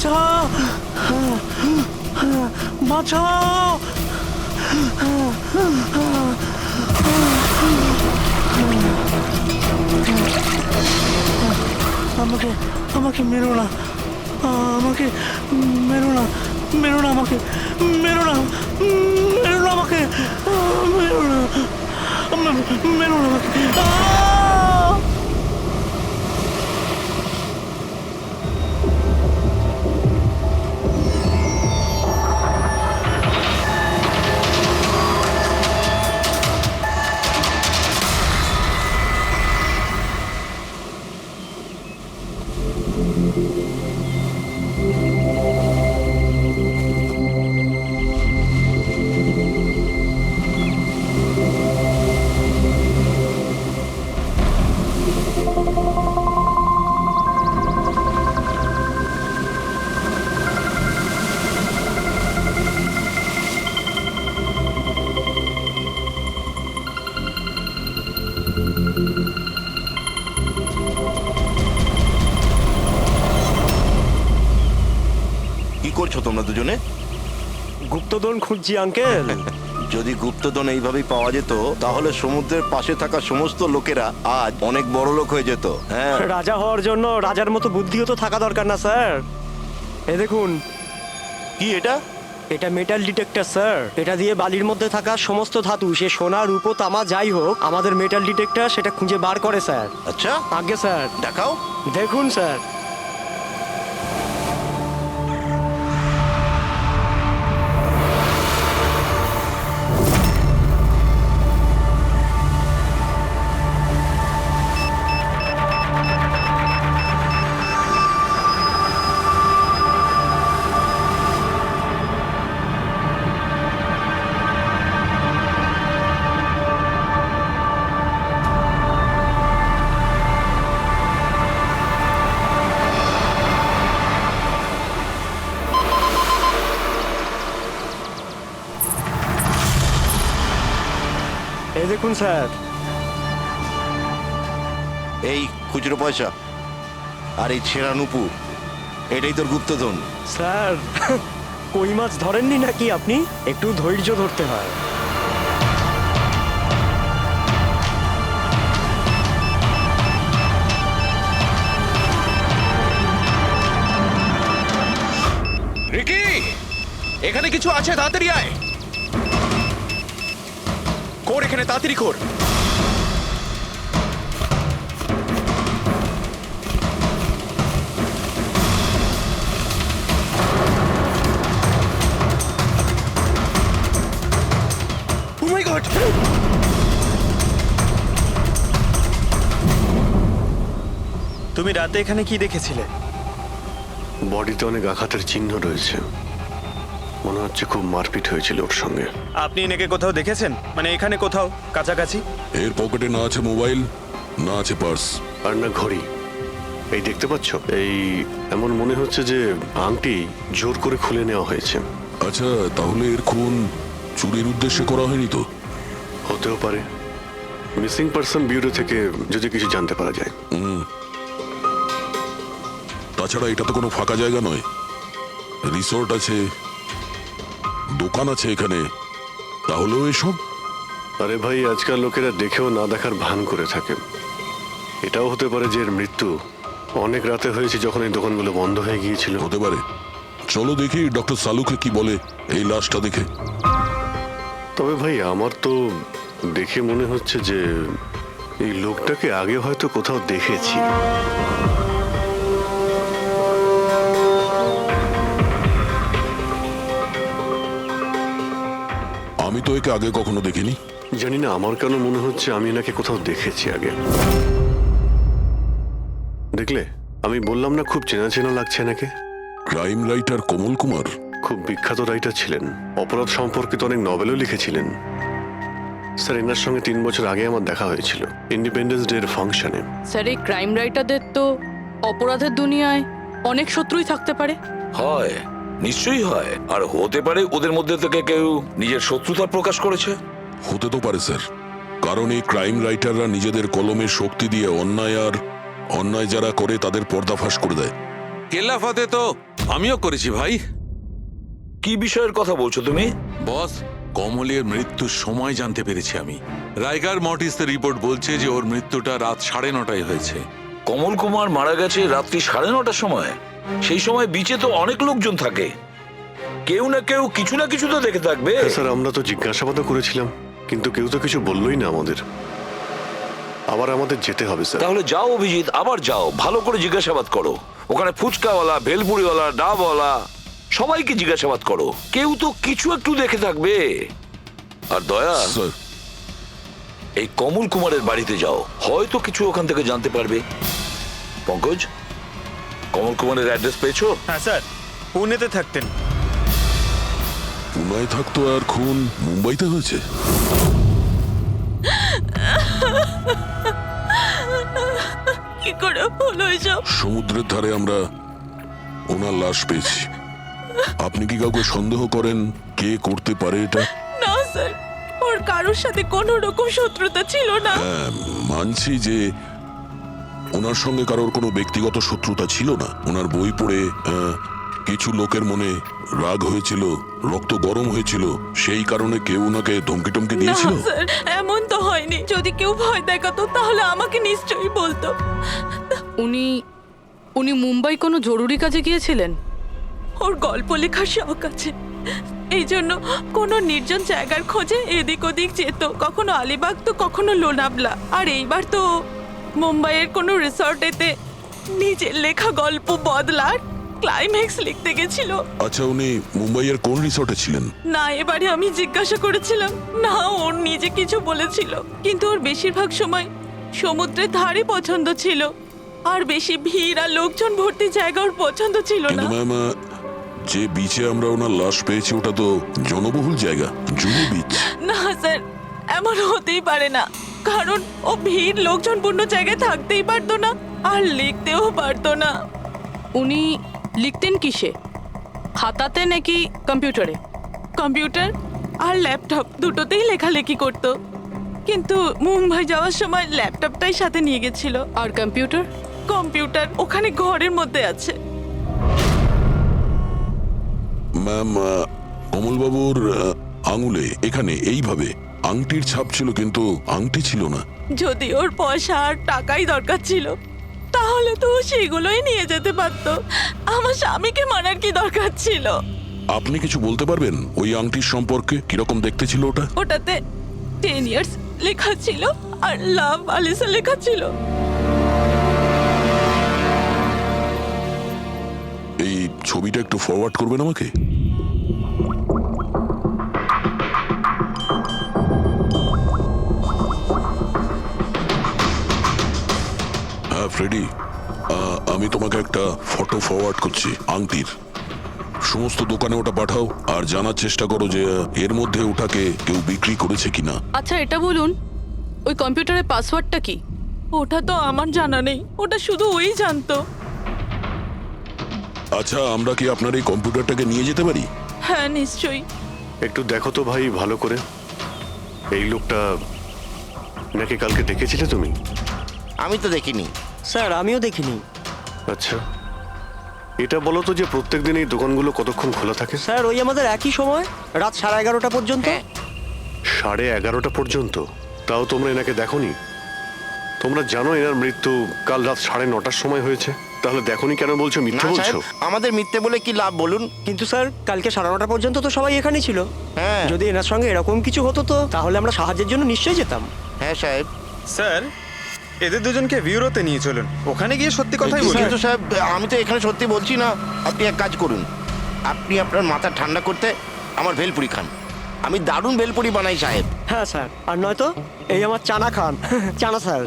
বাঁচাও, বাঁচাও। আমাকে আমাকে মেরো না, আমাকে মেরো না, মেরো না আমাকে, মেরো না, মেরো না আমাকে, মেরো না, মেরো না আমাকে। কি করছো তোমরা দুজনে? গুপ্তধন খুঁজছি আঙ্কেল। যদি গুপ্তধন এইভাবেই পাওয়া যেত তাহলে সমুদ্রের পাশে থাকা সমস্ত লোকেরা আজ অনেক বড় লোক হয়ে যেত। হ্যাঁ, রাজা হওয়ার জন্য রাজার মতো বুদ্ধিও তো থাকা দরকার না স্যার? এ দেখুন, কি এটা? এটা মেটাল ডিটেক্টর স্যার। এটা দিয়ে বালির মধ্যে থাকা সমস্ত ধাতু, সে সোনা রূপো তামা যাই হোক, আমাদের মেটাল ডিটেক্টর সেটা খুঁজে বার করে স্যার। আচ্ছা, আগে স্যার দেখাও। দেখুন স্যার। এই দেখুন স্যার। এই খুচরো পয়সা আর এই ছেঁড়া নুপুর, এটাই তোর গুপ্তধন। স্যার কই মাছ ধরেননি নাকি আপনি? একটু ধৈর্য ধরতে হয়। রিকি, এখানে কিছু আছে, তাড়াতাড়ি আয়। কর এখানে, তাড়াতাড়ি কর। Oh my God! তুমি রাতে এখানে কি দেখেছিলে? বডিতে অনেক আঘাতের চিহ্ন রয়েছে, মনে হচ্ছে খুব মারপিট হয়েছিল ওর সঙ্গে। আপনি এনাকে কোথাও দেখেছেন? মানে এখানে কোথাও কাছাকাছি? এর পকেটে না আছে মোবাইল, না আছে পার্স, আর না ঘড়ি। এই দেখতে পাচ্ছ, এই এমন মনে হচ্ছে যে আংটি জোর করে খুলে নেওয়া হয়েছে। আচ্ছা, তাহলে এর খুন চুরির উদ্দেশ্যে করা হয়নি তো? হতেও পারে। মিসিং পারসন ব্যুরো থেকে যদি কিছু জানতে পারা যায়। তাছাড়া এটা তো কোনো ফাঁকা জায়গা নয়, রিসোর্ট আছে, দোকান আছে এখানে, তাহলেও এসব। আরে ভাই, আজকাল লোকেরা দেখেও না দেখার ভান করে থাকে। এটাও হতে পারে যে এর মৃত্যু অনেক রাতে হয়েছে, যখন এই দোকানগুলো বন্ধ হয়ে গিয়েছিল। হতে পারে। চলো দেখি ডক্টর সালুকে কি বলে এই লাশটা দেখে। তবে ভাই, আমার তো দেখে মনে হচ্ছে যে এই লোকটাকে আগে হয়তো কোথাও দেখেছি। আমি তো একে আগে কখনো দেখিনি। জানি না, আমার কেন মনে হচ্ছে আমি এনাকে কোথাও দেখেছি আগে। দেখলে, আমি বললাম না খুব চেনা চেনা লাগছে এনাকে। ক্রাইম রাইটার কমল কুমার খুব বিখ্যাত রাইটার ছিলেন, অপরাধ সম্পর্কিত অনেক নভেলও লিখেছিলেন। স্যার, এনার সঙ্গে 3 বছর আগে আমার দেখা হয়েছিল ইন্ডিপেন্ডেন্স ডে এর ফাংশনে। স্যার, এই ক্রাইম রাইটারদের তো অপরাধের দুনিয়ায় অনেক শত্রুই থাকতে পারে। হয়, নিশ্চয়ই হয়। আর হতে পারে ওদের মধ্যে থেকে কেউ নিজের শত্রুতা প্রকাশ করেছে। হতে তো পারে স্যার, কারণ এই ক্রাইম রাইটাররা নিজেদের কলমের শক্তি দিয়ে অন্যায় যারা করে তাদের পর্দাফাশ করে দেয়। কেল্লাফাতে তো আমিও করেছি ভাই। কি বিষয়ের কথা বলছো তুমি? বস, কমলের মৃত্যুর সময় জানতে পেরেছি আমি। রাইগার মর্টিসের রিপোর্ট বলছে যে ওর মৃত্যুটা রাত 9:30 হয়েছে। কমল কুমার মারা গেছে রাত্রি 9:30 সময়। সেই সময় বিচে তো অনেক লোকজন থাকে, কেউ না কেউ কিছু না কিছু তো দেখে থাকবে। হ্যাঁ স্যার, আমরা তো জিজ্ঞাসাবাদও করেছিলাম, কিন্তু কেউ তো কিছু বললোই না আমাদের। আবার আমাদের যেতে হবে স্যার। তাহলে যাও অভিজিৎ, আবার যাও, ভালো করে জিজ্ঞাসাবাদ করো। ওখানে ফুচকাওয়ালা, ভেলপুরিওয়ালা, ডাবওয়ালা সবাইকে জিজ্ঞাসাবাদ করো, কেউ তো কিছু একটু দেখে থাকবে। আর দয়া, স্যার, এই কমল কুমারের বাড়িতে যাও, হয়তো কিছু ওখান থেকে জানতে পারবে। পঙ্কজ, কমল কুমারের অ্যাড্রেস পেয়েছো? হ্যাঁ স্যার, পুনেতে থাকতেন। পুনায় থাকতো আর খুন মুম্বাইতে হয়েছে। কি করে হলো এসব? সমুদ্রের ধারে আমরা ওনার লাশ পেয়েছি। আপনি কি কাউকে সন্দেহ করেন কে করতে পারে এটা? না স্যার, ওর কারোর সাথে কোনো রকম শত্রুতা ছিল না। হ্যাঁ, মানছি যে ওনার সঙ্গে কারোর কোনো ব্যক্তিগত শত্রুতা ছিল না। ওনার বই পড়ে কিছু লোকের মনে রাগ হয়েছিল, রক্ত গরম হয়েছিল, সেই কারণে কেউ ওনাকে ধমকি টমকি না দিয়েছিল। স্যার, এমন তো হয়নি। যদি কেউ ভয় দেখাতো তাহলে আমাকে নিশ্চয়ই বলতো। উনি উনি মুম্বাই কোনো জরুরি কাজে গিয়েছিলেন? ওর গল্প লেখার শখ আছে, এই জন্য কোনো নির্জন জায়গার খোঁজে এদিক ওদিক যেত, কখনো আলিবাগ তো কখনো লোনাবলা। আর এইবার তো মুম্বাইয়ের কোনো রিসর্টেতে নিজের লেখা গল্প বদলার ক্লাইম্যাক্স লিখতে গেছিল। আচ্ছা, উনি মুম্বাইয়ের কোন রিসর্টে ছিলেন? না, এবারে আমি জিজ্ঞাসা করেছিলাম না, ওর নিজে কিছু বলেছিল, কিন্তু ওর বেশিরভাগ সময় সমুদ্রের ধারে পছন্দ ছিল, আর বেশি ভিড় আর লোকজন ভর্তি জায়গা ওর পছন্দ ছিল না। কিন্তু ম্যাম, যে বিচে আমরা ওনার লাশ পেয়েছি ওটা তো জনবহুল জায়গা, জুহু বিচ। না স্যার, এমন হতেই পারে না, কারণ ও ভিড় লোকজনপূর্ণ জায়গায় থাকতেই পারতো না, আর লিখতেও পারতো না। উনি লিখতেন কিসে? খাতাতে নাকি কম্পিউটারে? কম্পিউটার আর ল্যাপটপ দুটোতেই লেখালেখি করতো, কিন্তু মুম্বাই যাওয়ার সময় ল্যাপটপটাই সাথে নিয়ে গেছিল। আর কম্পিউটার? কম্পিউটার ওখানে ঘরের মধ্যে আছে। ম্যাম, কমলবাবুর আঙুলে এখানে এইভাবে আংটির ছাপ ছিল, কিন্তু আংটি ছিল না। যদি ওর পয়সা আর টাকাই দরকার ছিল তাহলে তো ও সেগুলোই নিয়ে যেতে পারতো। আমার স্বামীকে মারার কি দরকার ছিল? আপনি কিছু বলতে পারবেন ওই আংটির সম্পর্কে? কিরকম দেখতে ছিল ওটা? ওটাতে 10 ইয়ার্স লেখা ছিল আর লাভ আলিসা লেখা ছিল। এই ছবিটা একটু ফরওয়ার্ড করবেন আমাকে? হ্যাঁ ফ্রেডি, আমি তোমাকে একটা ফটো ফরওয়ার্ড করছি আংটির। সমস্ত দোকানে ওটা পাঠাও আর জানার চেষ্টা করো যে এর মধ্যে ওটাকে কেউ বিক্রি করেছে কিনা। আচ্ছা, এটা বলুন, ওই কম্পিউটারের পাসওয়ার্ডটা কি? ওটা তো আমার জানা নেই, ওটা শুধু ওই জানতো। আচ্ছা, আমরা কি আপনার এই কম্পিউটারটাকে নিয়ে যেতে পারি? হ্যাঁ নিশ্চয়ই। একটু দেখো তো ভাই ভালো করে, এই লোকটা নাকি কালকে দেখেছিলে তুমি? আমি তো দেখিনি। স্যার, আমিও দেখিনি। আচ্ছা, এটা বলো তো যে প্রত্যেকদিন এই দোকানগুলো কতক্ষণ খোলা থাকে? স্যার, ওই আমাদের একই সময়, রাত 11:30 পর্যন্ত। 11:30 পর্যন্ত? তাও তোমরা এনাকে দেখোনি? তোমরা জানো এনার মৃত্যু কাল রাত 9:30 সময় হয়েছে, তাহলে দেখোনি কেন বলছো? না মিথ্যে বলছো? সাহেব, আমাদের মিথ্যে বলে কি লাভ বলুন? কিন্তু স্যার, কালকে 9:30 পর্যন্ত তো সবাই এখানেই ছিল। হ্যাঁ। যদি এনার সঙ্গে এরকম কিছু হতো তো তাহলে আমরা সাহায্যের জন্য নিশ্চয়ই যেতাম। হ্যাঁ সাহেব। স্যার, এদের দুজনকে বিউরোতে নিয়ে চলুন, ওখানে গিয়ে সত্যি কথাই বলুন। কিন্তু সাহেব, আমি তো এখানে সত্যি বলছি না। আপনি এক কাজ করুন, আপনি আপনার মাথা ঠান্ডা করতে আমার ভেলপুরি খান। আমি দারুণ ভেলপুরি বানাই সাহেব। হ্যাঁ স্যার, আর নয়তো এই আমার চানা খান। চানা স্যার।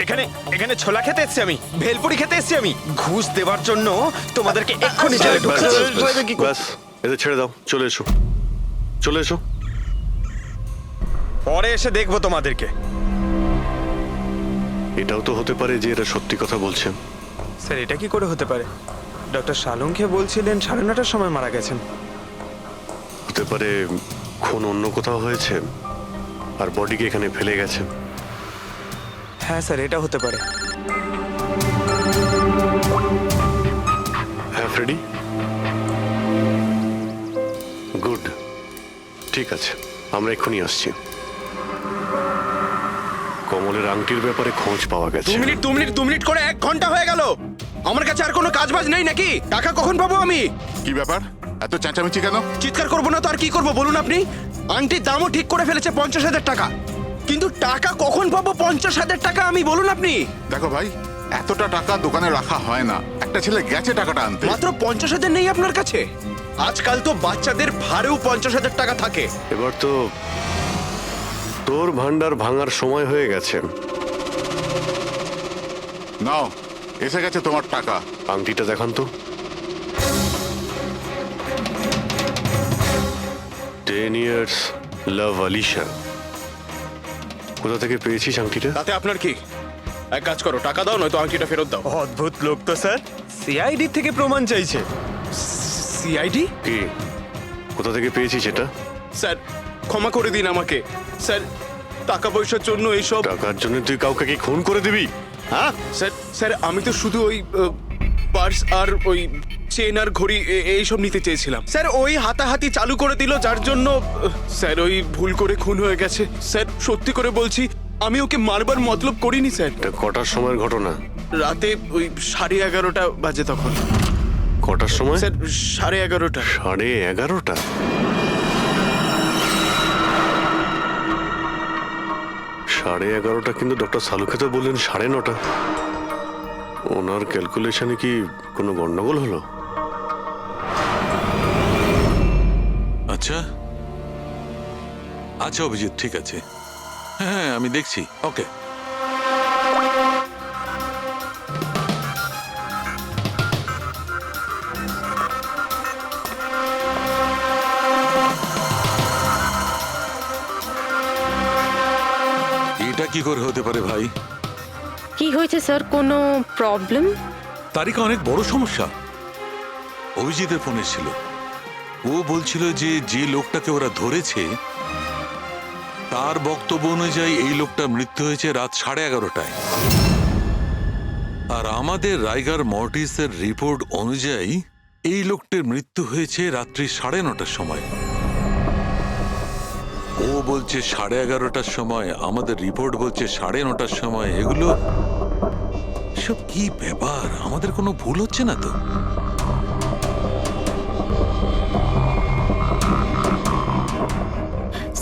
এখানে এখানে ছোলা খেতে এসেছি আমি, ভেলপুরি খেতে এসেছি আমি। ঘুষ দেওয়ার জন্য তোমাদেরকে এক্ষুনি জেলে ঢুকতে হবে। ব্যাস, এদের ছেড়ে দাও, চলে এসো, চলে এসো। পরে এসে দেখবো তোমাদেরকে। এটাও তো হতে পারে যে এরা সত্যি কথা বলছেন। স্যার, এটা কি করে হতে পারে? ডক্টর সালুংকে বলছিলেন 9:30 সময় মারা গেছেন। হতে পারে খুন অন্য কোথাও হয়েছে আর বডিকে এখানে ফেলে গেছে। হ্যাঁ স্যার, এটা হতে পারে। হ্যাঁ ফ্রেডি, গুড, ঠিক আছে, আমরা এক্ষুনি আসছি। কমলের আংটির ব্যাপারে খোঁজ পাওয়া গেছে। 2 মিনিট করে 1 ঘন্টা হয়ে গেল। আমার কাছে আর কোনো কাজ বাজ নেই নাকি? টাকা কখন পাবো আমি? কি ব্যাপার, এত চেঁচামেচি কেন? চিৎকার করবো না তো আর কি করবো বলুন আপনি? আংটির দামও ঠিক করে ফেলেছে 50,000 টাকা, কিন্তু টাকা কখন পাবো 50,000 টাকা আমি, বলুন আপনি? দেখো ভাই, এতটা টাকা দোকানে রাখা হয় না। একটা ছেলে গেছে টাকাটা আনতে। মাত্র 50,000 নেই আপনার কাছে? আজকাল তো বাচ্চাদের ভাড়েও 50,000 টাকা থাকে। এবার তো তোর ভান্ডার ভাঙার সময় হয়ে গেছে। নাও, এসে গেছে তোমার টাকা। আংটিটা দেখান তো। 10 years লাভ আলিশা। কোথা থেকে পেয়েছিস আংটিটা? তাতে আপনার কি? এক কাজ করো, টাকা দাও, নয়তো আংটিটা ফেরত দাও। অদ্ভুত লোক তো স্যার, সিআইডি থেকে প্রমাণ চাইছে। সিআইডি? কি, কোথা থেকে পেয়েছিস এটা? স্যার ক্ষমা করে দিন আমাকে স্যার, টাকা পয়সার জন্য এইসব। টাকার জন্য তুই কাউকে কি খুন করে দিবি? হ্যাঁ স্যার স্যার আমি তো শুধু ওই পার্স আর ওই চেন আর ঘড়ি এইসব নিতে চেয়েছিলাম স্যার। ওই হাতাহাতি চালু করে দিল, যার জন্য স্যার ওই ভুল করে খুন হয়ে গেছে। স্যার সত্যি করে বলছি, আমি ওকে মারবার মতলব করিনি স্যার। এটা কটার সময়ের ঘটনা? রাতে ওই 11:30 বাজে তখন। কটার সময়? স্যার 11:30। 11:30? সাড়ে 11:30 কিন্তু ডক্টর সালুকে তো বললেন 9:30। ওনার ক্যালকুলেশনে কি কোনো গন্ডগোল হলো? আচ্ছা আচ্ছা অভিজিৎ, ঠিক আছে, হ্যাঁ আমি দেখছি, ওকে। এটা কি করে হতে পারে ভাই? কি হয়েছে স্যার, কোনো প্রবলেম? তারিকা অনেক বড় সমস্যা। অভিজিতের ফোন এসেছিল, ও বলছিল যে যে লোকটাকে ওরা ধরেছে তার বক্তব্য অনুযায়ী এই লোকটার মৃত্যু হয়েছে রাত 11:30টায়, আর আমাদের রাইগার মর্টিসের রিপোর্ট অনুযায়ী এই লোকটির মৃত্যু হয়েছে রাত্রি 9:30টার সময়। ও বলছে 11:30টার সময়, আমাদের রিপোর্ট বলছে 9:30টার সময়। এগুলো সব কি ব্যাপার? আমাদের কোনো ভুল হচ্ছে না তো?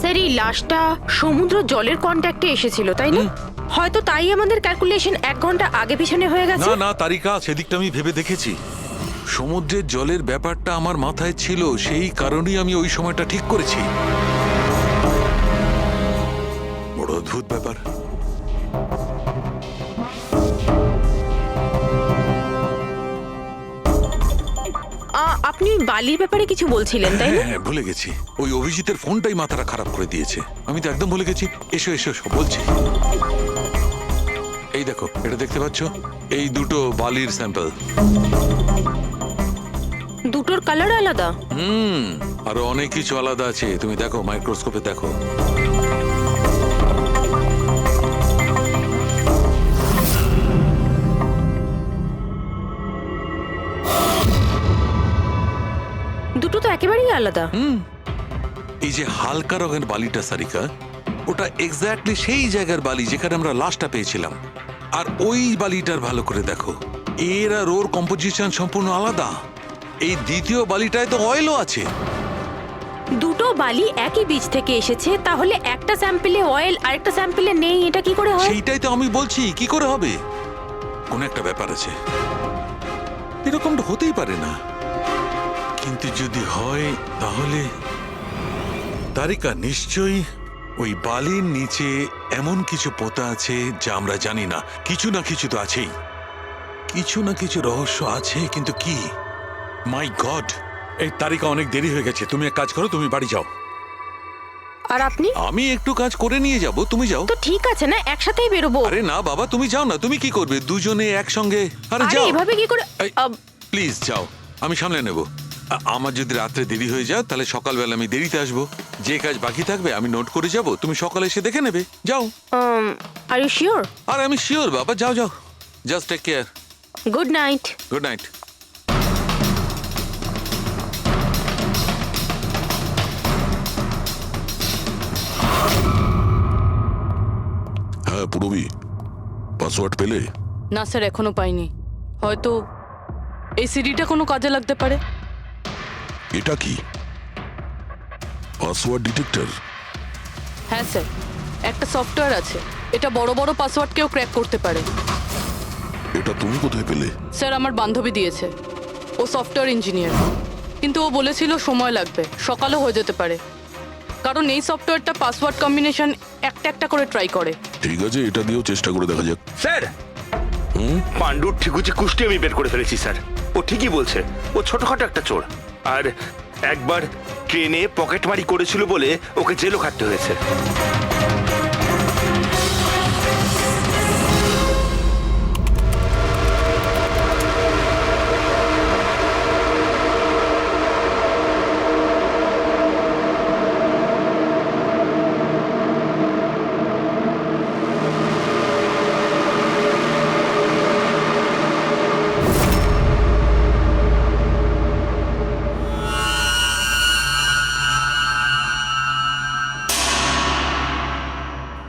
স্যার এই লাশটা সমুদ্র জলের কন্ট্যাক্টে এসেছিল, তাই না? হয়তো তাই আমাদের ক্যালকুলেশন 1 ঘন্টা আগে পিছনে হয়ে গেছে। না না তারিকা, সেদিকটা আমি ভেবে দেখেছি। সমুদ্রের জলের ব্যাপারটা আমার মাথায় ছিল, সেই কারণেই আমি ওই সময়টা ঠিক করেছি। বড় অদ্ভুত ব্যাপার। আপনি বালির ব্যাপারে কিছু বলছিলেন, তাই না? হ্যাঁ ভুলে গেছি, ওই অভিজিতের ফোনটাই মাথাটা খারাপ করে দিয়েছে। আমি তো একদম ভুলে গেছি। এসো এসো সব বলছি। এই দেখো, এটা দেখতে পাচ্ছ? এই দুটো বালির স্যাম্পল। দুটোর কালার আলাদা? আরো অনেক কিছু আলাদা আছে, তুমি দেখো, মাইক্রোস্কোপে দেখো। দুটো তো একেবারেই আলাদা। এই যে হালকা রঙের বালিটা সারিকা, ওটা এক্স্যাক্টলি সেই জায়গার বালি যেখানে আমরা লাশটা পেয়েছিলাম। আর ওই বালিটার ভালো করে দেখো, এর আর ওর কম্পোজিশন সম্পূর্ণ আলাদা। এই দ্বিতীয় বালিটায় তো অয়েলও আছে। দুটো বালি একই বীজ থেকে এসেছে, তাহলে একটা স্যাম্পলে অয়েল আর একটা স্যাম্পলে নেই, এটা কি করে হয়? সেইটাই তো আমি বলছি, কি করে হবে? কোন একটা ব্যাপার আছে, এরকমটা হতেই পারে না। কিন্তু যদি হয় তাহলে তারিকা নিশ্চয়ই ওই বালির নিচে এমন কিছু পোতা আছে যা আমরা জানি না। কিছু না কিছু তো আছেই, কিছু না কিছু রহস্য আছে, কিন্তু কি? মাই গড, এই তারিকা অনেক দেরি হয়ে গেছে। তুমি এক কাজ করো, তুমি বাড়ি যাও। আর আপনি? আমি একটু কাজ করে নিয়ে যাব, তুমি যাও। তো ঠিক আছে না, একসাথেই বেরোবো। আরে না বাবা, তুমি যাও না। তুমি কি করবে দুজনে একসঙ্গে? আরে আরে যাও। এভাবে কি করে? প্লিজ যাও, আমি সামলে নেব। আমার যদি রাত্রে দেরি হয়ে যায় তাহলে সকালবেলা আমি দেরিতে আসবো। যে কাজ বাকি থাকবে আমি নোট করে যাব, তুমি সকালে এসে দেখে নেবে। যাও। Are you sure? আর আমি শিওর বাবা, যাও যাও, just take care. Good night. Good night. হ্যাঁ পুরবি, পাসওয়ার্ড পেলে? না স্যার, এখনো পাইনি। হয়তো এই সিডিটা কোনো কাজে লাগতে পারে। এটা কি পাসওয়ার্ড ডিটেক্টর? হ্যাঁ স্যার, একটা সফটওয়্যার আছে, এটা বড় বড় পাসওয়ার্ডকেও ক্র্যাক করতে পারে। এটা তুমি কোথায় পেলে? স্যার, আমার বান্ধবী দিয়েছে। ও সফটওয়্যার ইঞ্জিনিয়ার, কিন্তু ও বলেছিল সময় লাগবে, সকালও হয়ে যেতে পারে, কারণ এই সফটওয়্যারটা পাসওয়ার্ড কম্বিনেশন একটা একটা করে ট্রাই করে। ঠিক আছে, এটা দিয়েও চেষ্টা করে দেখা যাক। স্যার, পাণ্ডুর ঠিকুচি কুষ্টি আমি বের করে ফেলেছি স্যার। ও ঠিকই বলছে, ও ছোটখাটো একটা চোর, আর একবার ট্রেনে পকেটমারি করেছিল বলে ওকে জেলও খাটতে হয়েছে।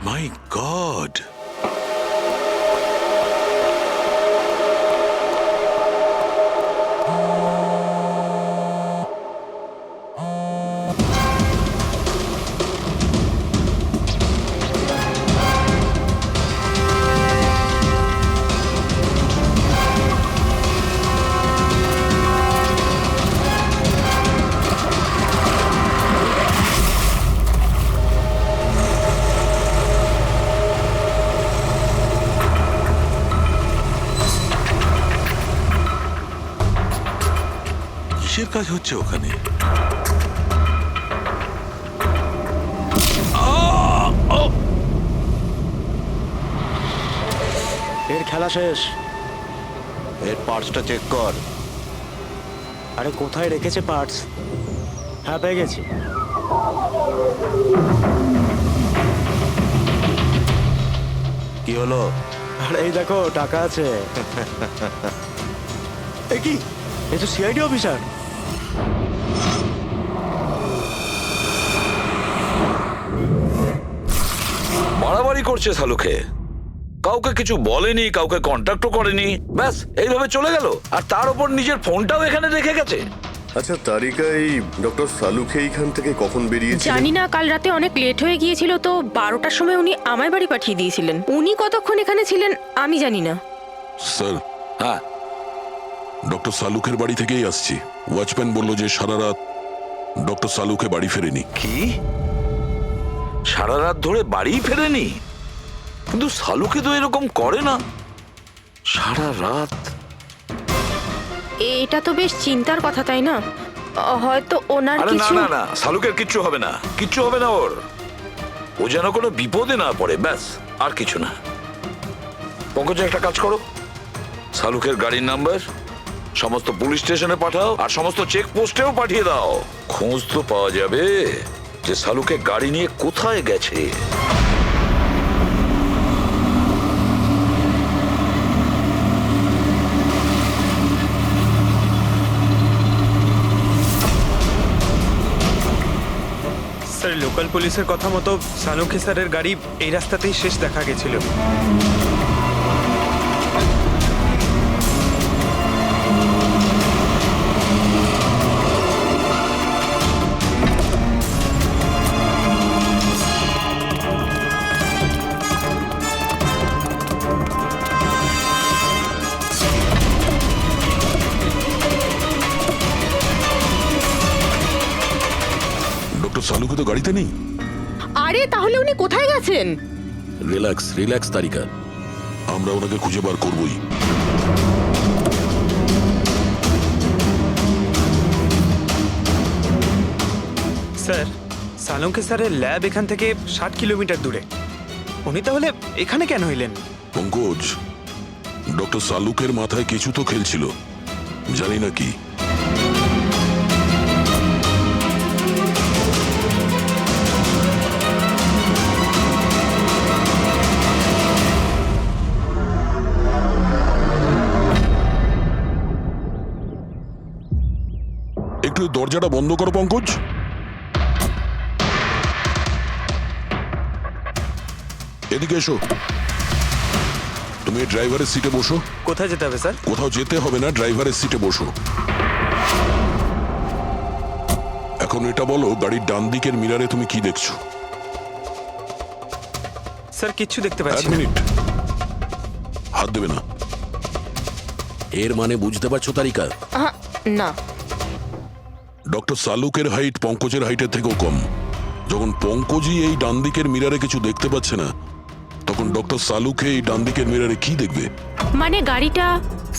মাই গড, কিসের কাজ হচ্ছে ওখানে? এর খেলা শেষ। এর পার্টসটা চেক কর। আরে কোথায় রেখেছে পার্টস? হ্যাঁ, পেয়ে গেছি। কি হলো? আরে এই দেখো, টাকা আছে। এ কি, এ তো সিআইডি অফিসার। বাড়াবাড়ি করছে শালুকে, কাউকে কিছু বলেনি, কাউকে কন্ট্যাক্টও করেনি, ব্যাস এইভাবে চলে গেল। আর তার উপর নিজের ফোনটাও এখানে রেখে গেছে। আচ্ছা তারিকা, এই ডক্টর সালুকে এইখান থেকে কখন বেরিয়েছে? জানি না, কাল রাতে অনেক লেট হয়ে গিয়েছিল তো 12টার সময় উনি আমার বাড়ি পাঠিয়ে দিয়েছিলেন। উনি কতক্ষণ এখানে ছিলেন আমি জানি না। স্যার, হ্যাঁ, ডক্টর সালুকের বাড়ি থেকেই আসছি। ওয়াচম্যান বলল যে সারা রাত ডক্টর সালুকে বাড়ি ফেরেনি। কি সারা রাত ধরে বাড়ি ফেরেনি? কিন্তু শালুকে তো এরকম করে না, সারা রাত। এটা তো বেশ চিন্তার কথা, তাই না? হয়তো ওনার আরে না কিছু। না না, শালুকের কিচ্ছু হবে না, কিচ্ছু হবে না ওর। ও যেন কোনো বিপদে না পড়ে, ব্যাস, আর কিছু না। পঙ্কজ, একটা কাজ করো, শালুকের গাড়ির নাম্বার সমস্ত পুলিশ স্টেশনে পাঠাও, আর সমস্ত চেক পোস্টেও পাঠিয়ে দাও। খোঁজ তো পাওয়া যাবে যে শালুকে গাড়ি নিয়ে কোথায় গেছে। স্যার, লোকাল পুলিশের কথা মতো সালুকে স্যারের গাড়ি এই রাস্তাতেই শেষ দেখা গেছিল। ডক্টর সালুকে তো গাড়িতে নেই। আরে তাহলে উনি কোথায় গেছেন? রিল্যাক্স রিল্যাক্স তারিকা, আমরা ওনাকে খুঁজে বার করবই। স্যার, সালুকে স্যারের ল্যাব এখান থেকে 60 কিলোমিটার দূরে। উনি তাহলে এখানে কেন এলেন? পঙ্কজ, ডক্টর সালুকের মাথায় কিছু তো খেলছিল, জানি না কি। একটু দরজাটা বন্ধ করো পঙ্কজ। এদিকে এসো। তুমি ড্রাইভারের সিটে বসো। কোথায় যেতে হবে স্যার? কোথাও যেতে হবে না, ড্রাইভারের সিটে বসো। এখন এটা বলো, গাড়ির ডান দিকের মিরারে তুমি কি দেখছো? স্যার কিচ্ছু দেখতে এক পাচ্ছি না। মিনিট, হাত দেবে না। এর মানে বুঝতে পারছো তারিকা? না। ডক্টর সালুকের হাইট পঙ্কজের হাইটের থেকেও কম। যখন পঙ্কজই এই ডান দিকের মিরারে কিছু দেখতে পাচ্ছে না, তখন ডক্টর সালুকে এই ডান দিকের মিরারে কি দেখবে? মানে গাড়িটা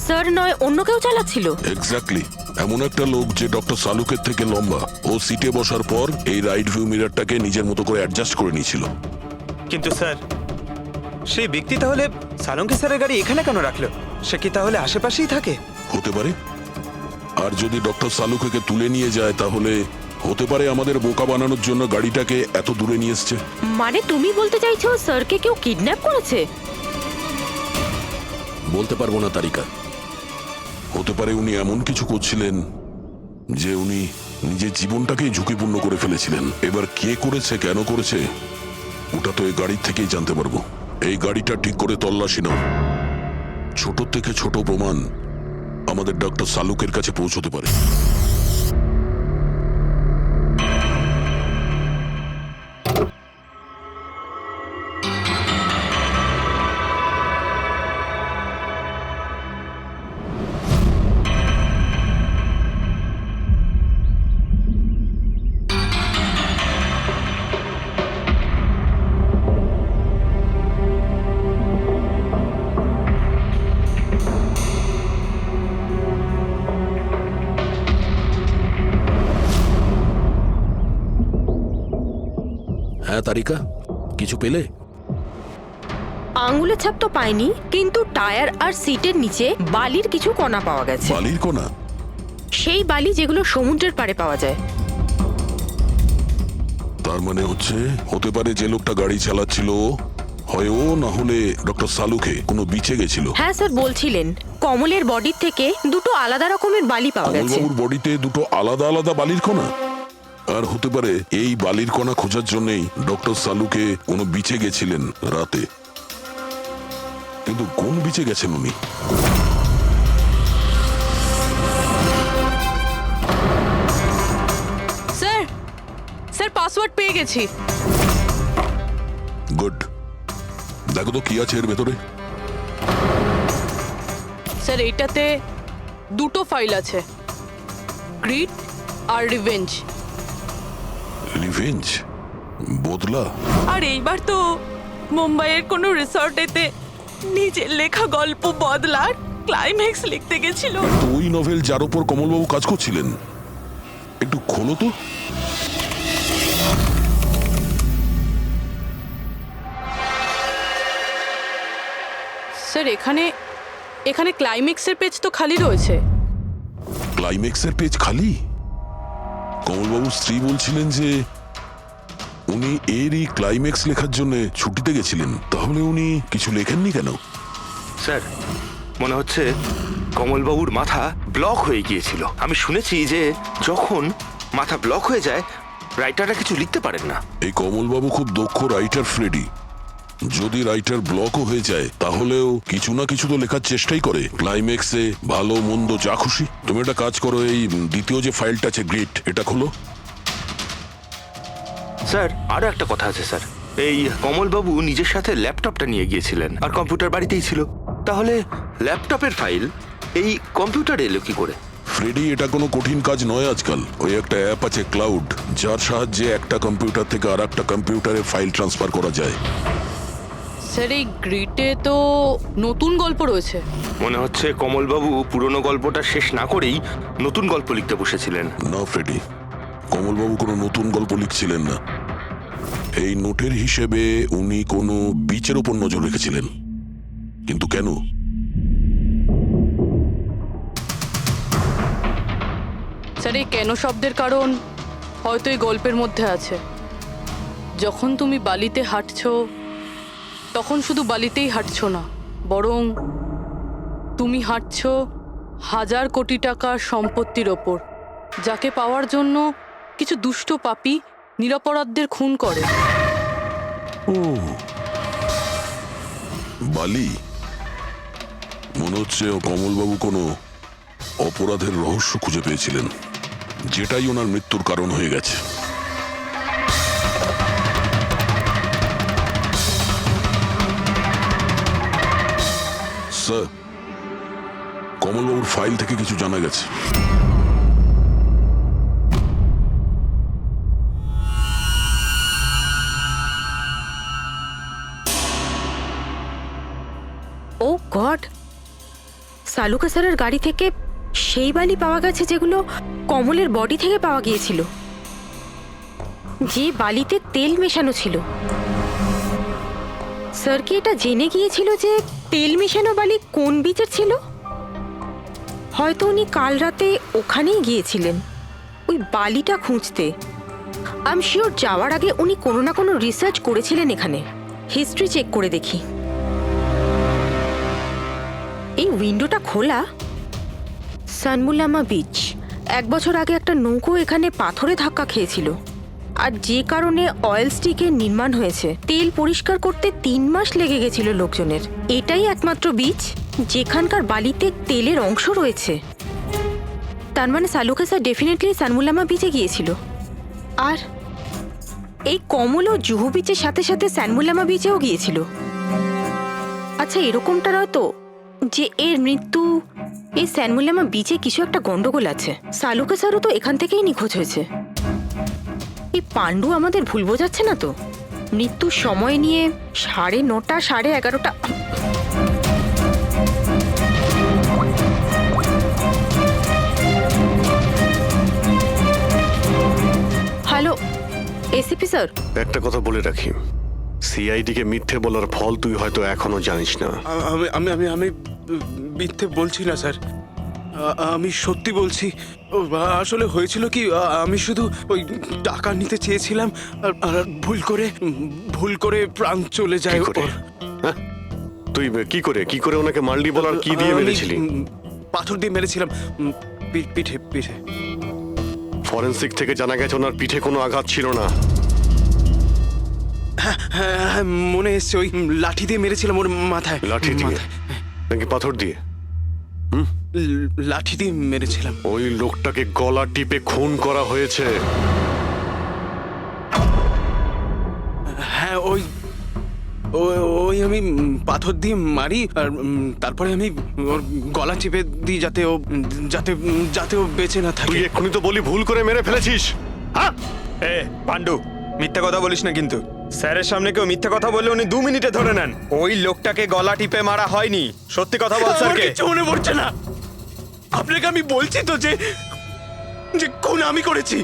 স্যার নয় অন্য কেউ চালাচ্ছিল? এক্স্যাক্টলি, এমন একটা লোক যে ডক্টর সালুকের থেকে লম্বা। ও সিটে বসার পর এই রাইট ভিউ মিরারটাকে নিজের মতো করে অ্যাডজাস্ট করে নিয়েছিল। কিন্তু স্যার, সেই ব্যক্তি তাহলে সালঙ্কি স্যারের গাড়ি এখানে কেন রাখলো? সে কি তাহলে আশেপাশেই থাকে? হতে পারে। আর যদি ডক্টর সালুকে তুলে নিয়ে যায়, তাহলে হতে পারে আমাদের বোকা বানানোর জন্য গাড়িটাকে এত দূরে নিয়ে এসছে। মানে তুমি বলতে চাইছো স্যারকে কেউ কিডন্যাপ করেছে? বলতে পারবো না তারিকা। হতে পারে উনি এমন কিছু করছিলেন যে উনি নিজের জীবনটাকেই ঝুঁকিপূর্ণ করে ফেলেছিলেন। এবার কে করেছে, কেন করেছে, ওটা তো এই গাড়ির থেকেই জানতে পারবো। এই গাড়িটা ঠিক করে তল্লাশি নাও। ছোট থেকে ছোট প্রমাণ আমাদের ডক্টর সালুকের কাছে পৌঁছতে পারে। হ্যাঁ তারিকা, কিছু পেলে? আঙ্গুলের ছাপ তো পাইনি, কিন্তু টায়ার আর সিটের নিচে বালির কিছু কণা পাওয়া গেছে। বালির কণা? সেই বালি যেগুলো সমুদ্রের পাড়ে পাওয়া যায়। তার মানে হতে পারে যে লোকটা গাড়ি চালাচ্ছিল হয় ও, না হলে ডক্টর সালুকে কোনো বিচে গেছিল। হ্যাঁ স্যার বলছিলেন কমলের বডির থেকে দুটো আলাদা রকমের বালি পাওয়া গেছে। কমলবাবুর বডিতে দুটো আলাদা আলাদা বালির কণা? আর হতে পারে এই বালির কণা খোঁজার জন্যই ডক্টর সালুকে কোনো বিচে গেছিলেন রাতে। কিন্তু কোন বিচে গেছেন উনি? স্যার, স্যার পাসওয়ার্ড পেয়ে গেছি। গুড, দেখো তো কি আছে এর ভেতরে। স্যার এইটাতে দুটো ফাইল আছে, গ্রিড আর রিভেঞ্জ। রিভেঞ্জ? বদলা? আর এইবার তো মুম্বাইয়ের কোনো রিসর্টেতে নিজের লেখা গল্প বদলার ক্লাইম্যাক্স লিখতে গেছিল। তো ওই নভেল যার উপর কমলবাবু কাজ করছিলেন, একটু খোলো তো। স্যার এখানে এখানে ক্লাইম্যাক্সের পেজ তো খালি রয়েছে। ক্লাইম্যাক্সের পেজ খালি? কমলবাবুর স্ত্রী বলছিলেন যে উনি এরই ক্লাইম্যাক্স লেখার জন্য ছুটিতে গেছিলেন। তাহলে উনি কিছু লেখেননি কেন? স্যার, মনে হচ্ছে কমলবাবুর মাথা ব্লক হয়ে গিয়েছিল। আমি শুনেছি যে যখন মাথা ব্লক হয়ে যায়, রাইটাররা কিছু লিখতে পারেন না। এই কমলবাবু খুব দক্ষ রাইটার ফ্রেডি। যদি রাইটার ব্লকও হয়ে যায়, তাহলেও কিছু না কিছু তো লেখার চেষ্টাই করে। ক্লাইম্যাক্সে ভালো মন্দ যা খুশি। তুমি একটা কাজ করো, এই দ্বিতীয় যে ফাইলটা আছে গ্রিড, এটা খোলো। স্যার, আরো একটা কথা আছে স্যার। এই কমলবাবু নিজের সাথে ল্যাপটপটা নিয়ে গিয়েছিলেন, আর কম্পিউটার বাড়িতেই ছিল। তাহলে ল্যাপটপের ফাইল এই কম্পিউটারে এলো কি করে? ফ্রেডি, এটা কোনো কঠিন কাজ নয় আজকাল। ওই একটা অ্যাপ আছে ক্লাউড, যার সাহায্যে একটা কম্পিউটার থেকে আর একটা কম্পিউটারে ফাইল ট্রান্সফার করা যায়। স্যার এই গ্রিডে তো নতুন গল্প রয়েছে। মনে হচ্ছে কমলবাবু পুরনো গল্পটা শেষ না করেই নতুন গল্প লিখতে বসেছিলেন। না ফ্রেডি, কমলবাবু কোনো নতুন গল্প লিখছিলেন না। এই নোটের হিসেবে উনি কোনো বিচের ওপর নজর রেখেছিলেন। কিন্তু কেন? স্যার এই কেন শব্দের কারণ হয়তো এই গল্পের মধ্যে আছে। যখন তুমি বালিতে হাঁটছো, তখন শুধু বালিতেই হাঁটছো না, বরং তুমি হাঁটছো 1000 কোটি টাকার সম্পত্তির ওপর। যাকে পাওয়ার জন্য কিছু দুষ্ট পাপী নিরপরাধদের খুন করে। ও বালি, মনে হচ্ছে কমলবাবু কোনো অপরাধের রহস্য খুঁজে পেয়েছিলেন, যেটাই ওনার মৃত্যুর কারণ হয়ে গেছে। স্যার, কমলবাবুর ফাইল থেকে কিছু জানা গেছে। ও গড, সালুকা স্যারের গাড়ি থেকে সেই বালি পাওয়া গেছে যেগুলো কমলের বডি থেকে পাওয়া গিয়েছিল, যে বালিতে তেল মেশানো ছিল। স্যার কি এটা জেনে গিয়েছিল যে তেল মেশানো বালি কোন বীচের ছিল? হয়তো উনি কাল রাতে ওখানেই গিয়েছিলেন ওই বালিটা খুঁজতে। আই এম শিওর যাওয়ার আগে উনি কোনো না কোনো রিসার্চ করেছিলেন এখানে। হিস্ট্রি চেক করে দেখি। এই উইন্ডোটা খোলা। সানমুলামা বিচ, 1 বছর আগে একটা নৌকো এখানে পাথরে ধাক্কা খেয়েছিল, আর যে কারণে অয়েল স্টিকের নির্মাণ হয়েছে। তেল পরিষ্কার করতে 3 মাস লেগে গেছিল লোকজনের। এটাই একমাত্র বিচ যেখানকার বালিতে তেলের অংশ রয়েছে। তার মানে সালুকা স্যার ডেফিনেটলি সানমুলামা বিচে গিয়েছিল। আর এই কমলও জুহু বিচের সাথে সাথে সানমুলামা বিচেও গিয়েছিল। আচ্ছা, এরকমটা নয়তো যে এর মৃত্যু এই সানমুলামা বিচে কিছু একটা গন্ডগোল আছে? সালুকা স্যারও তো এখান থেকেই নিখোঁজ হয়েছে। এই পাণ্ডু আমাদের ভুল বোঝাচ্ছে না তো? মৃত্যুর সময় নিয়ে 9:30 11:30। হ্যালো এসিপি স্যার, একটা কথা বলে রাখি, সিআইডি কে মিথ্যে বলার ফল তুই হয়তো এখনো জানিস না। আমি আমি আমি মিথ্যে বলছি না স্যার, আমি সত্যি বলছি। আসলে হয়েছিল কি, আমি শুধু ওই টাকা নিতে চেয়েছিলাম আর ভুল করে প্রাণ চলে যায় ওর। হ্যাঁ? তুই কি করে ওনাকে মারলি বল, আর কি দিয়ে মেরেছিলি? পাথর দিয়ে মেরেছিলাম, পিঠে। ফরেনসিক থেকে জানা গেছে ওনার পিঠে কোনো আঘাত ছিল না। হ্যাঁ, মনে এসছে, ওই লাঠি দিয়ে মেরেছিলাম ওর মাথায়। লাঠি দিয়ে নাকি পাথর দিয়ে? লাঠি দিয়ে মেরেছিলাম। ওই লোকটাকে গলা টিপে খুন করা হয়েছে। হ্যাঁ, ওই আমি পাথর দিয়ে মারি, আর তারপরে আমি ওর গলা চেপে দিই যাতে ও বেঁচে না থাকে। তুই এক্ষুনি তো বলি ভুল করে মেরে ফেলেছিস। হ্যাঁ পাণ্ডু, মিথ্যা কথা বলিস না কিন্তু। স্যারের সামনে কেউ মিথ্যা কথা বললে উনি 2 মিনিটে ধরে নেন। ওই লোকটাকে গলা টিপে মারা হয়নি। সত্যি কথা বল স্যারকে। কিছু মনে পড়ছে না। আপনাকে আমি বলছি তো যে খুন আমি করেছি।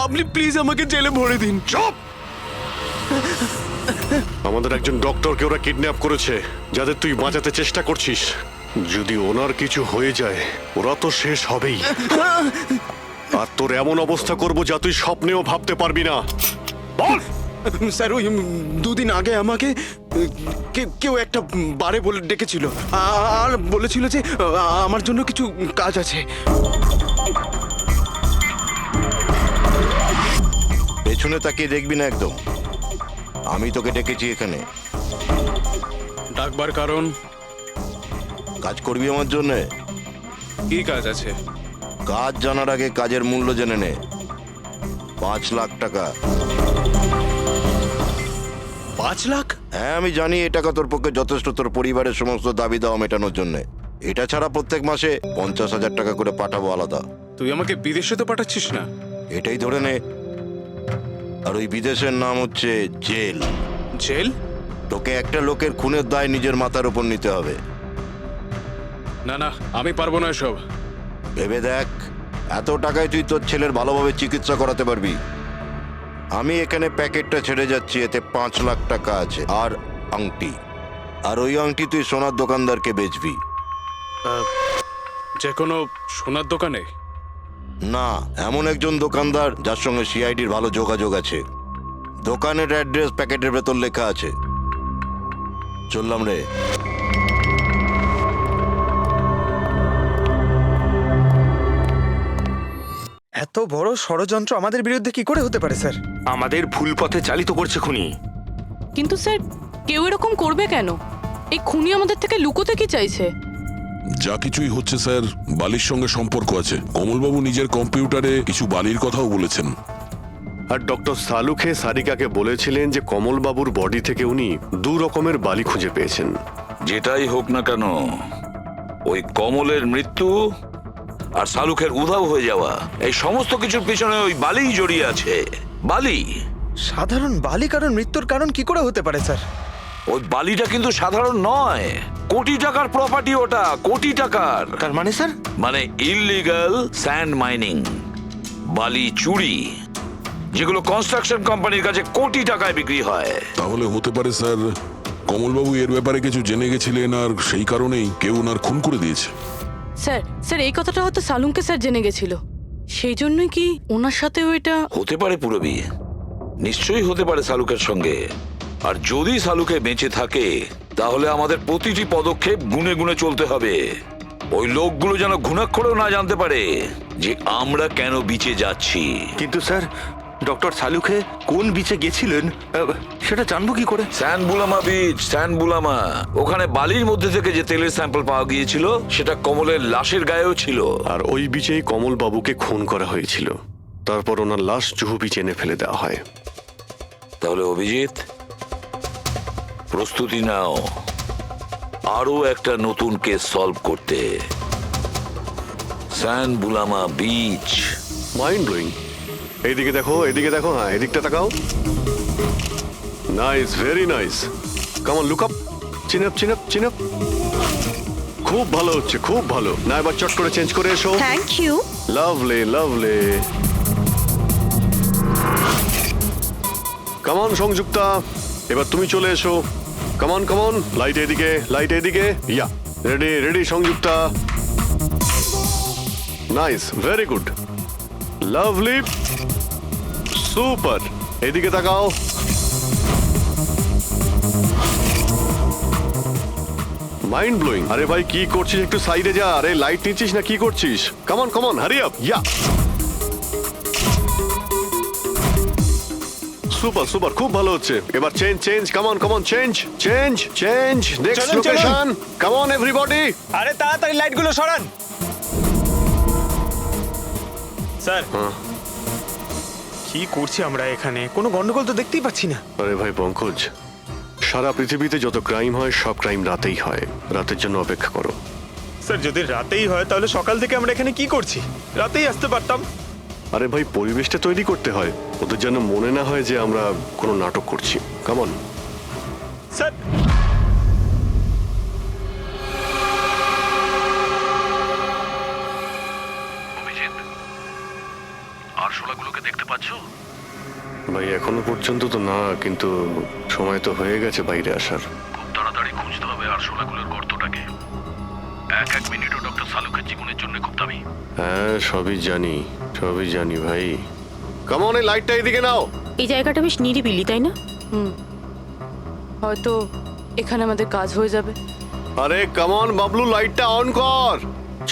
আপনি প্লিজ আমাকে জেলে ভরে দিন। চুপ! আমাদের একজন ডক্টরকে ওরা কিডন্যাপ করেছে, যাদের তুই বাঁচাতে চেষ্টা করছিস। যদি ওনার কিছু হয়ে যায় ওরা তো শেষ হবেই। আর তোর এমন অবস্থা করব যা তুই স্বপ্নেও ভাবতে পারবি না। বল! স্যার, ওই 2 দিন আগে আমাকে কেউ একটা বারে বলে ডেকেছিল, আর বলেছিল যে আমার জন্য কিছু কাজ আছে। পেছনে তাকিয়ে দেখবি না একদম। আমি তোকে ডেকেছি এখানে। ডাকবার কারণ? কাজ করবি আমার জন্য। কি কাজ আছে? কাজ জানার আগে কাজের মূল্য জেনে নে। 5 লাখ টাকা। 5 লাখ? হ্যাঁ, আমি জানি এই টাকা তোর পক্ষে যথেষ্ট তোর পরিবারের সমস্ত দাবি দাওয়া মেটানোর জন্য। এটা ছাড়া প্রত্যেক মাসে 50,000 টাকা করে পাঠাবো আলাদা। তুই আমাকে বিদেশে তো পাঠাচ্ছিস না? এটাই ধরে নে। আর ওই বিদেশের নাম হচ্ছে জেল। জেল? তোকে একটা লোকের খুনের দায় নিজের মাথার উপর নিতে হবে। না, আমি পারবো না এসব। ভেবে দেখ, এত টাকায় তুই তোর ছেলের ভালোভাবে চিকিৎসা করাতে পারবি। আমি এখানে প্যাকেটটা ছেড়ে যাচ্ছি, এতে 5 লাখ টাকা আছে আর আংটি। আর ওই আংটি তুই সোনার দোকানদারকে বেচবি। যে কোনো সোনার দোকানে? না, এমন একজন দোকানদার যার সঙ্গে সিআইডির ভালো যোগাযোগ আছে। দোকানের অ্যাড্রেস প্যাকেটের ভেতর লেখা আছে। চললাম রে। এত বড় ষড়যন্ত্র আমাদের বিরুদ্ধে কি করে হতে পারে স্যার? আমাদের ভুল পথে চালিত করছে খুনি। কিন্তু স্যার কেউ এরকম করবে কেন? এই খুনি আমাদের থেকে লুকোতে কি চাইছে? যা কিছুই হচ্ছে স্যার, বালির সঙ্গে সম্পর্ক আছে। কমলবাবু নিজের কম্পিউটারে কিছু বালির কথাও বলেছেন। আর ডক্টর সালুখে সারিকাকে বলেছিলেন যে কমলবাবুর বডি থেকে উনি 2 রকমের বালি খুঁজে পেয়েছেন। যেটাই হোক না কেন, ওই কমলের মৃত্যু আর শালুকের উধাও হয়ে যাওয়া, এই সমস্ত কিছুর পিছনে ওই বালিই জড়িয়ে আছে। বালি। সাধারণ বালি কারণ মৃত্যুর কারণ কি করে হতে পারে স্যার? ওই বালিটা কিন্তু সাধারণ নয়, কোটি টাকার প্রপার্টি ওটা, কোটি টাকার। তার মানে স্যার? মানে ইললিগাল স্যান্ড মাইনিং, বালি চুরি, যেগুলো কনস্ট্রাকশন কোম্পানির কাছে কোটি টাকায় বিক্রি হয়। তাহলে হতে পারে স্যার কমলবাবু এর ব্যাপারে কিছু জেনে গেছিলেন আর সেই কারণেই কেউ ওনার খুন করে দিয়েছে। স্যার এই কথাটা হয়তো সালুমকে স্যার জেনে গেছিল, সেই জন্যই কি ওনার সাথেও এটা হতে পারে। পুরবী, নিশ্চয়ই হতে পারে শালুকের সঙ্গে। আর যদি শালুকে বেঁচে থাকে তাহলে আমাদের প্রতিটি পদক্ষেপ গুনে গুনে চলতে হবে। ওই লোকগুলো যেন ঘুণাক্ষরেও না জানতে পারে যে আমরা কেন বিচে যাচ্ছি। কিন্তু স্যার, ডক্টর সালুখে কোন বিচে গেছিলেন সেটা জানবো কি করে? স্যানবুলামা বিচ, স্যানবুলামা। ওখানে বালির মধ্যে থেকে যে তেলের স্যাম্পল পাওয়া গিয়েছিল সেটা কমলের লাশের গায়েও ছিল। আর ওই বিচেই কমলবাবুকে খুন করা হয়েছিল। তারপর ওনার লাশ জুহু বিচে এনে ফেলে দেওয়া হয়। তাহলে অভিজিৎ, প্রস্তুতি নাও আরো একটা নতুন কেস সলভ করতে। স্যানবুলামা বিচ। Mind blowing. এইদিকে দেখো, এদিকে দেখো, হ্যাঁ এদিকটা তাকাও। Nice, very nice. Come on, look up, chin up, chin up, chin up. খুব ভালো হচ্ছে, খুব ভালো। না এবার চট করে চেঞ্জ করে এসো। Thank you. Lovely, lovely. Come on Sanjukta, এবার তুমি চলে এসো। Come on, come on. Light এদিকে, লাইট এদিকে। Yeah, ready, ready Sanjukta. Nice, very good, lovely, super. এদিকে তাকাও। Mind blowing. আরে ভাই কি করছিস? একটু সাইডে যা। আরে লাইট নিচ্ছিস না কি করছিস? Come on, come on, hurry up. Yeah, super, super, খুব ভালো হচ্ছে। এবার change, change, come on, come on, change, change, change. Next চলুন, চলুন। লোকেশন। Come on everybody. আরে তাড়াতাড়ি লাইটগুলো সরান। স্যার, কি করছি আমরা এখানে? কোনো গন্ডগোল তো দেখতেই পাচ্ছি না। আরে ভাই পঙ্কজ, সারা পৃথিবীতে যত ক্রাইম হয় সব ক্রাইম রাতেই হয়। রাতের জন্য অপেক্ষা করো। স্যার যদি রাতেই হয় তাহলে সকাল থেকে আমরা এখানে কি করছি? রাতেই আসতে পারতাম। আরে ভাই পরিবেশটা তৈরি করতে হয়, ওদের যেন মনে না হয় যে আমরা কোনো নাটক করছি। Come on. স্যার, আরশোলাগুলোকে দেখতে পাচ্ছো? ভাই এখনো পর্যন্ত তো না, কিন্তু সময় তো হয়ে গেছে বাইরে আসার। খুব তাড়াতাড়ি খুঁজতে হবে আরশোলাগুলোর গর্তটাকে। এক মিনিটও ডক্টর সালুকের জীবনের জন্য খুব দামি। হ্যাঁ সবই জানি, সবই জানি ভাই। কাম অন, এই লাইটটা এদিকে নাও। এই জায়গাটা বেশ নিরিবিলি, তাই না? হয়তো এখানে আমাদের কাজ হয়ে যাবে। আরে কাম অন বাবলু, লাইটটা অন কর।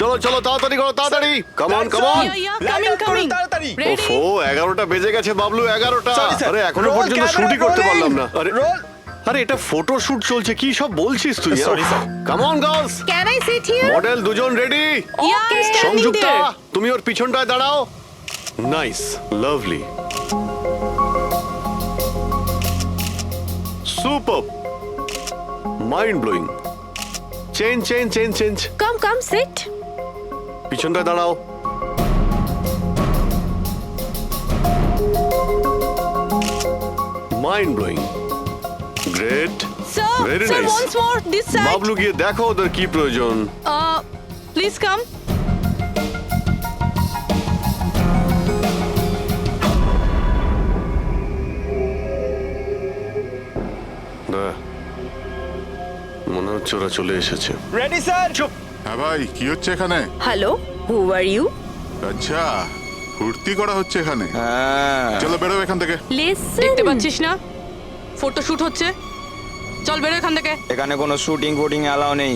চলো চলো, তাড়াতাড়ি করো, তাড়াতাড়ি। Come on, come on. Coming তাড়াতাড়ি। ওফো, 11টা বেজে গেছে বাবলু, 11টা। Sorry, sir. আরে এখনো Roll পর্যন্ত camera, শুটই করতে rolling. পারলাম না। আরে Roll. আরে এটা ফটো শুট চলছে, কি সব বলছিস তুই? Sorry, sir. Come on girls. Can I sit here? Model দুজন রেডি। ওকে, সংযুক্তা তুমি ওর পিছনটায় দাঁড়াও। Nice, lovely, super, mind blowing. Change, change, change, change. Come come sit. পিছনটায় দাঁড়াও। Mind blowing, great, sir, very sir nice. Once more this side. Bablu গিয়ে দেখো ওদের কি প্রয়োজন। Please come. মনে হচ্ছে ওরা চলে এসেছে। Ready sir. চুপ। হ্যাঁ ভাই, কি হচ্ছে এখানে? Hello, who are you? আচ্ছা, ফুর্তি করা হচ্ছে এখানে। চলো বেরো এখান থেকে। লিসেন, দেখতে পাচ্ছিস না ফটো শুট হচ্ছে? চল বেরো এখান থেকে। এখানে কোনো শুটিং ফুটিং অ্যালাউ নেই।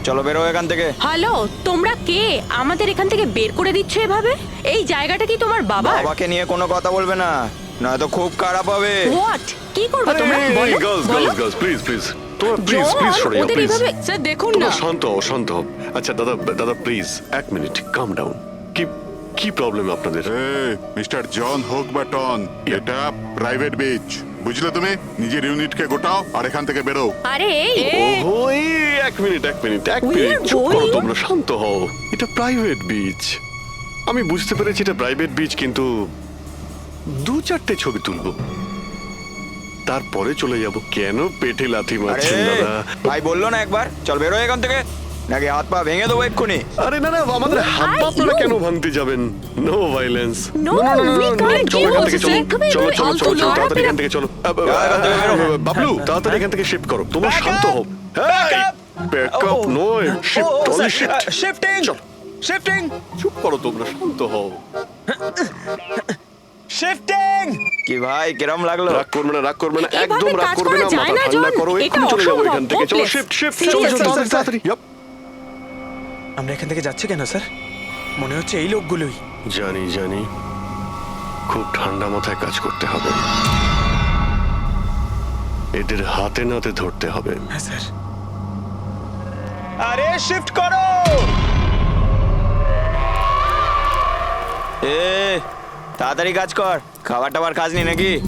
চলো বেরো এখান থেকে। হ্যালো, তোমরা কে? আমাদের এখান থেকে বের করে দিচ্ছ এভাবে? এই জায়গাটা কি তোমার বাবার? বাবাকে নিয়ে কোনো কথা বলবে না, নয়তো খুব খারাপ হবে। হোয়াট? কি করবে তোমরা? বলো, বলো। গার্লস প্লিজ প্লিজ তোমরা প্লিজ জন, প্লিজ সরে যাও ওদের প্লিজ। এইভাবে- স্যার দেখুন না। শান্ত হও, শান্ত হও। আচ্ছা দাদা দাদা প্লিজ এক মিনিট, কাম ডাউন। কি কি প্রবলেম আপনাদের? মিস্টার জন হোক বা টন, এটা প্রাইভেট বিচ, বুঝলে তুমি? নিজের ইউনিটকে গোটাও আর এখান থেকে বেরো। আরে এই ওই এক মিনিট We are চুপ করো going- তোমরা, শান্ত হও। এটা প্রাইভেট বিচ, আমি বুঝতে পেরেছি এটা প্রাইভেট বিচ, কিন্তু 2-4টে ছবি তুলবো, তারপরে চলে যাব। কেন পেটে লাথি আরে মারছেন দাদা? ভাই বললো না একবার চল বেরো এখান থেকে, নাকি হাত পা ভেঙে দেবো এক্ষুনি। আরে না না, আমাদের হাত পা আপনারা কেন ভাঙতে যাবেন? No violence. No, we can't. চলো এখান থেকে, কি চলো হচ্ছে? চলো চলো ফালতু চলো চলো, লোক। তাড়াতাড়ি এখান থেকে চলো। এখান থেকে বেরো। বাবলু তাড়াতাড়ি এখান থেকে শিফট করো, তোমরা শান্ত হও। ব্যাকআপ নয়, shift only shift. Shifting shifting চুপ করো তোমরা, শান্ত হও। শিফটিং। কি ভাই কিরম লাগলো? রাগ করবে না, রাগ করবে না, এভাবে একদম রাগ কাজ করবে করা না, যায় মাথা না, ঠান্ডা জন। করো, এটা এক্ষুনি চলে যাবো অসম্ভব, এখান থেকে। চলো hopeless. শিফট শিফট, Seriously, চলো চলো sir, তাড়াতাড়ি। Yup. আমরা এখান থেকে যাচ্ছি কেন স্যার? মনে হচ্ছে এই লোকগুলোই। জানি জানি, খুব ঠান্ডা মাথায় কাজ করতে হবে, এদের হাতে নাতে ধরতে হবে। হ্যাঁ স্যার। আরে শিফট করো। এ তাড়াতাড়ি কাজ কর, খাবার টাবার খাস নি নাকি?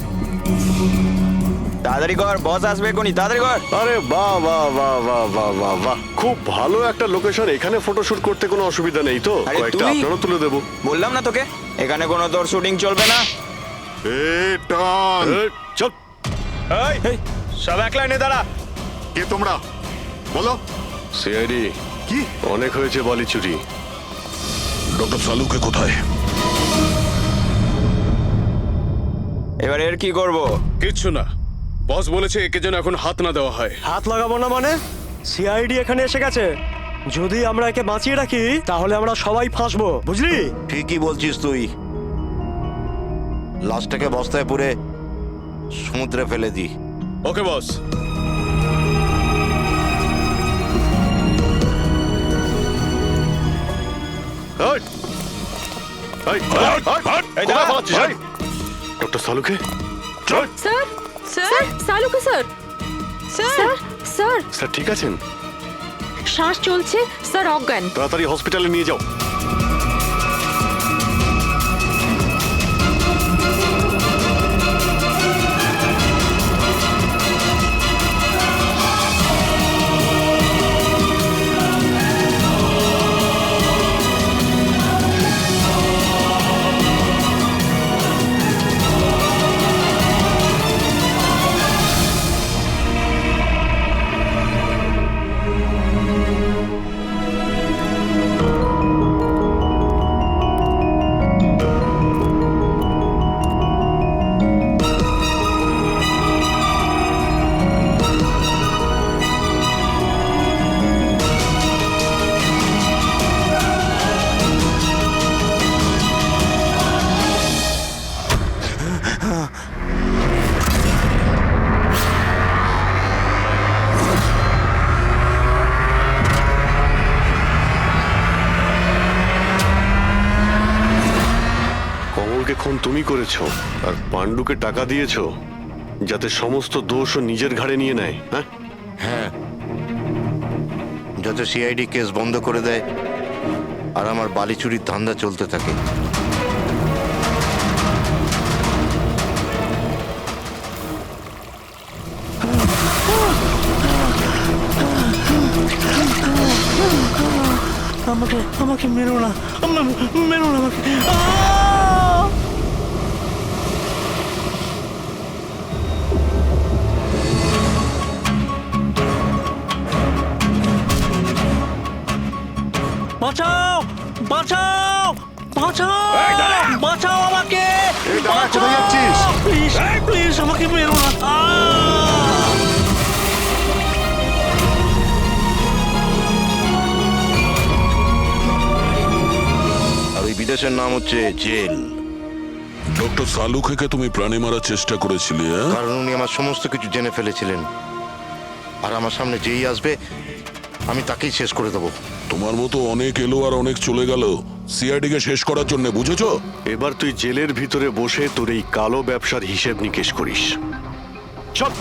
তাড়াতাড়ি কর, বস আসবে এখনই, তাড়াতাড়ি কর। আরে বাহ বাহ বাহ বাহ বাহ বাহ বাহ, খুব ভালো একটা লোকেশন, এখানে ফটোশুট করতে কোনো অসুবিধা নেই তো? আরে কয়েকটা তুই- আপনারও তুলে দেবো। বললাম না তোকে এখানে কোনো তোর শুটিং চলবে না। টন, চল। এই সব এক লাইনে দাঁড়া। কে তোমরা? বলো। সিআইডি কি? অনেক হয়েছে বালি চুরি। ডক্টর সালুকে কোথায়? এবার এর কি করব? কিচ্ছু না, বস বলেছে একে যেন এখন হাত না দেওয়া হয়। হাত লাগাবো না মানে? সিআইডি এখানে এসে গেছে, যদি আমরা একে বাঁচিয়ে রাখি তাহলে আমরা সবাই ফাঁসবো, বুঝলি? ঠিকই বলছিস তুই, লাশটাকে বস্তায় পুরে সমুদ্রে ফেলে দি। Okay boss. ডক্টর সালুকে স্যার, স্যার, সালুকে স্যার, স্যার, স্যার, স্যার ঠিক আছেন? শ্বাস চলছে স্যার, অজ্ঞান। তাড়াতাড়ি হসপিটালে নিয়ে যাও। কমলকে খুন তুমি করেছো আর পাণ্ডুকে টাকা দিয়েছো যাতে সমস্ত দোষ ও নিজের ঘাড়ে নিয়ে নেয়। হ্যাঁ হ্যাঁ, যাতে সিআইডি কেস বন্ধ করে দেয় আর আমার বালি চুরির ধান্দা চলতে থাকে। আমাকে আমাকে মেরো না, মেরো না আমাকে। বাঁচাও, বাঁচাও, বাঁচাও, বাঁচাও আমাকে, কোথায় যাচ্ছিস? প্লিজ প্লিজ আমাকে মেরো না। আর ওই বিদেশের নাম হচ্ছে জেল। ডক্টর সালুকে তুমি প্রাণে মারার চেষ্টা করেছিলে, হ্যাঁ? কারণ উনি আমার সমস্ত কিছু জেনে ফেলেছিলেন, আর আমার সামনে যেই আসবে আমি তাকেই শেষ করে দেবো। তোমার মতো অনেক এলো আর অনেক চলে গেল সিআইডি কে শেষ করার জন্য, বুঝেছো? এবার তুই জেলের ভিতরে বসে তোর এই কালো ব্যবসার হিসেব নিকেশ করিস। চল।